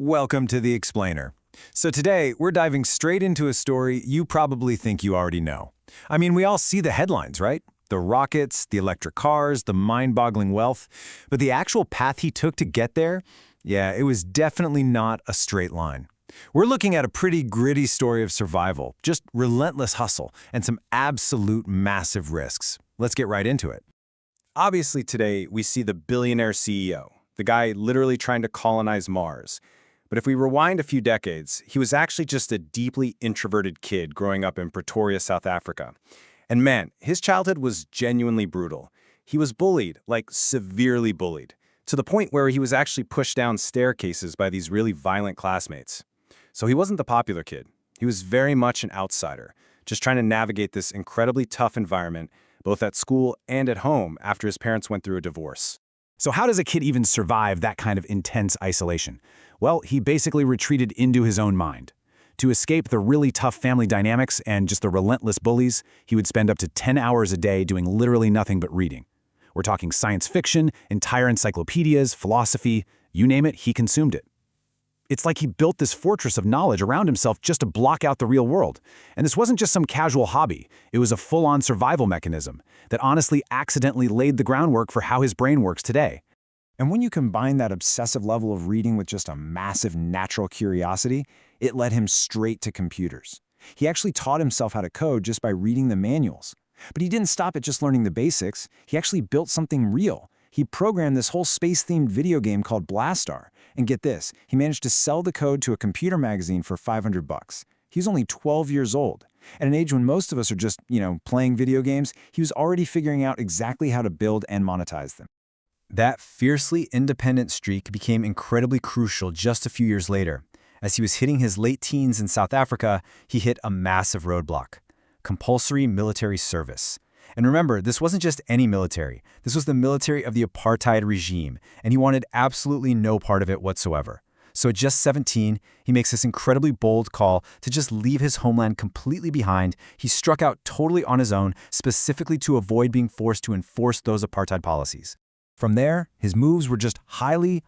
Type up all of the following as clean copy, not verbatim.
Welcome to The Explainer. So today, we're diving straight into a story you probably think you already know. I mean, we all see the headlines, right? The rockets, the electric cars, the mind-boggling wealth. But the actual path he took to get there? Yeah, it was definitely not a straight line. We're looking at a pretty gritty story of survival, just relentless hustle, and some absolute massive risks. Let's get right into it. Obviously today, we see the billionaire CEO, the guy literally trying to colonize Mars. But if we rewind a few decades, he was actually just a deeply introverted kid growing up in Pretoria, South Africa. And man, his childhood was genuinely brutal. He was bullied, like severely bullied, to the point where he was actually pushed down staircases by these really violent classmates. So he wasn't the popular kid. He was very much an outsider, just trying to navigate this incredibly tough environment, both at school and at home after his parents went through a divorce. So how does a kid even survive that kind of intense isolation? Well, he basically retreated into his own mind. To escape the really tough family dynamics and just the relentless bullies, he would spend up to 10 hours a day doing literally nothing but reading. We're talking science fiction, entire encyclopedias, philosophy, you name it, he consumed it. It's like he built this fortress of knowledge around himself just to block out the real world. And this wasn't just some casual hobby. It was a full-on survival mechanism that honestly accidentally laid the groundwork for how his brain works today. And when you combine that obsessive level of reading with just a massive natural curiosity, it led him straight to computers. He actually taught himself how to code just by reading the manuals. But he didn't stop at just learning the basics. He actually built something real. He programmed this whole space-themed video game called Blastar. And get this, he managed to sell the code to a computer magazine for $500. He was only 12 years old. At an age when most of us are just, playing video games, he was already figuring out exactly how to build and monetize them. That fiercely independent streak became incredibly crucial just a few years later. As he was hitting his late teens in South Africa, he hit a massive roadblock: compulsory military service. And remember, this wasn't just any military. This was the military of the apartheid regime, and he wanted absolutely no part of it whatsoever. So at just 17, he makes this incredibly bold call to just leave his homeland completely behind. He struck out totally on his own, specifically to avoid being forced to enforce those apartheid policies. From there, his moves were just highly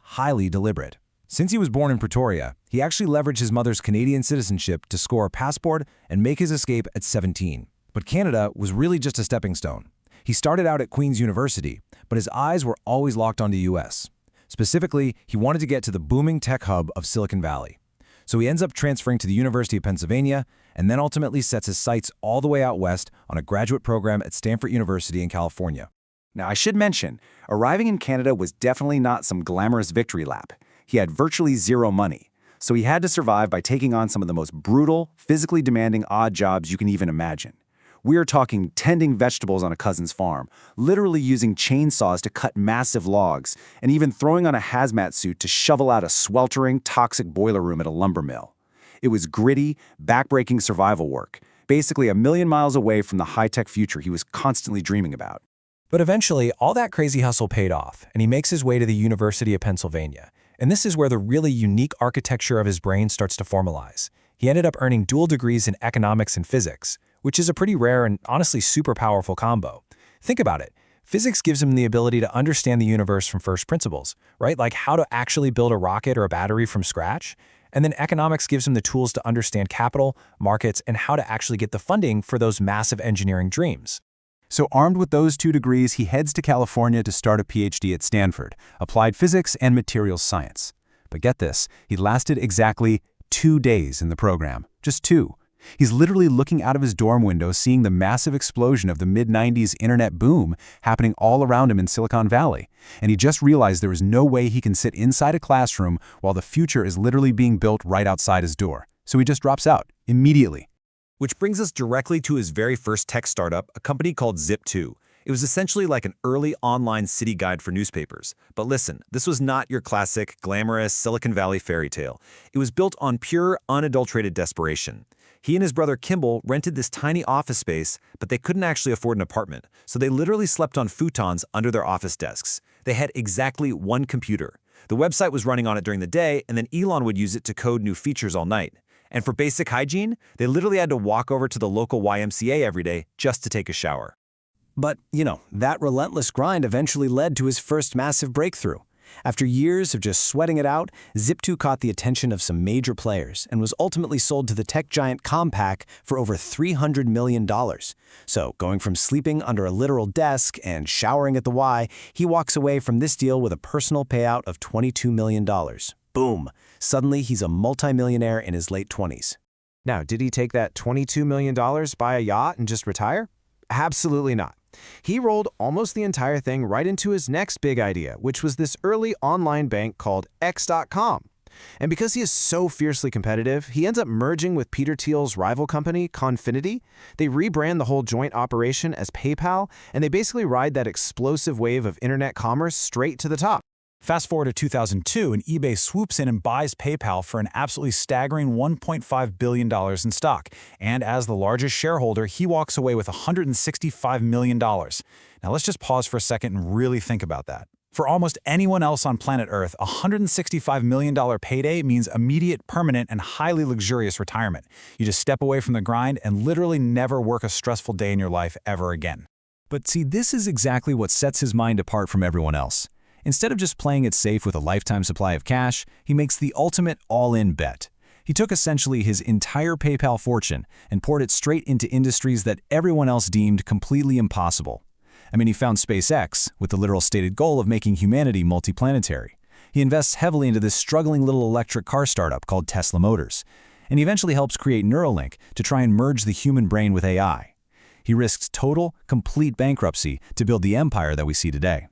deliberate. Since he was born in Pretoria, he actually leveraged his mother's Canadian citizenship to score a passport and make his escape at 17. But Canada was really just a stepping stone. He started out at Queen's University, but his eyes were always locked on the US. Specifically, he wanted to get to the booming tech hub of Silicon Valley. So he ends up transferring to the University of Pennsylvania and then ultimately sets his sights all the way out west on a graduate program at Stanford University in California. Now, I should mention, arriving in Canada was definitely not some glamorous victory lap. He had virtually zero money, so he had to survive by taking on some of the most brutal, physically demanding odd jobs you can even imagine. We are talking tending vegetables on a cousin's farm, literally using chainsaws to cut massive logs, and even throwing on a hazmat suit to shovel out a sweltering, toxic boiler room at a lumber mill. It was gritty, backbreaking survival work, basically a million miles away from the high-tech future he was constantly dreaming about. But eventually, all that crazy hustle paid off, and he makes his way to the University of Pennsylvania. And this is where the really unique architecture of his brain starts to formalize. He ended up earning dual degrees in economics and physics, which is a pretty rare and honestly super powerful combo. Think about it. Physics gives him the ability to understand the universe from first principles, right? Like how to actually build a rocket or a battery from scratch. And then economics gives him the tools to understand capital, markets, and how to actually get the funding for those massive engineering dreams. So armed with those 2 degrees, he heads to California to start a PhD at Stanford, applied physics and materials science. But get this, he lasted exactly 2 days in the program, just 2. He's literally looking out of his dorm window seeing the massive explosion of the mid-90s internet boom happening all around him in Silicon Valley. And he just realized there is no way he can sit inside a classroom while the future is literally being built right outside his door. So he just drops out, immediately. Which brings us directly to his very first tech startup, a company called Zip2. It was essentially like an early online city guide for newspapers. But listen, this was not your classic, glamorous Silicon Valley fairy tale. It was built on pure, unadulterated desperation. He and his brother Kimball rented this tiny office space, but they couldn't actually afford an apartment, so they literally slept on futons under their office desks. They had exactly one computer. The website was running on it during the day, and then Elon would use it to code new features all night. And for basic hygiene, they literally had to walk over to the local YMCA every day just to take a shower. But, that relentless grind eventually led to his first massive breakthrough. After years of just sweating it out, Zip2 caught the attention of some major players and was ultimately sold to the tech giant Compaq for over $300 million. So, going from sleeping under a literal desk and showering at the Y, he walks away from this deal with a personal payout of $22 million. Boom! Suddenly, he's a multimillionaire in his late 20s. Now, did he take that $22 million, buy a yacht, and just retire? Absolutely not. He rolled almost the entire thing right into his next big idea, which was this early online bank called X.com. And because he is so fiercely competitive, he ends up merging with Peter Thiel's rival company, Confinity. They rebrand the whole joint operation as PayPal, and they basically ride that explosive wave of internet commerce straight to the top. Fast forward to 2002, and eBay swoops in and buys PayPal for an absolutely staggering $1.5 billion in stock. And as the largest shareholder, he walks away with $165 million. Now let's just pause for a second and really think about that. For almost anyone else on planet Earth, a $165 million payday means immediate, permanent, and highly luxurious retirement. You just step away from the grind and literally never work a stressful day in your life ever again. But see, this is exactly what sets his mind apart from everyone else. Instead of just playing it safe with a lifetime supply of cash, he makes the ultimate all-in bet. He took essentially his entire PayPal fortune and poured it straight into industries that everyone else deemed completely impossible. I mean, he found SpaceX with the literal stated goal of making humanity multiplanetary. He invests heavily into this struggling little electric car startup called Tesla Motors. And he eventually helps create Neuralink to try and merge the human brain with AI. He risks total, complete bankruptcy to build the empire that we see today.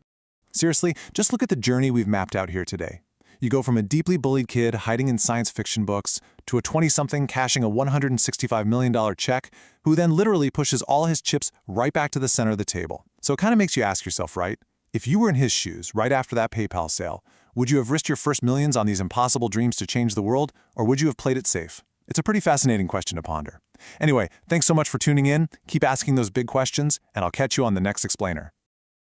Seriously, just look at the journey we've mapped out here today. You go from a deeply bullied kid hiding in science fiction books to a 20-something cashing a $165 million check who then literally pushes all his chips right back to the center of the table. So it kind of makes you ask yourself, right? If you were in his shoes right after that PayPal sale, would you have risked your first millions on these impossible dreams to change the world, or would you have played it safe? It's a pretty fascinating question to ponder. Anyway, thanks so much for tuning in. Keep asking those big questions, and I'll catch you on the next explainer.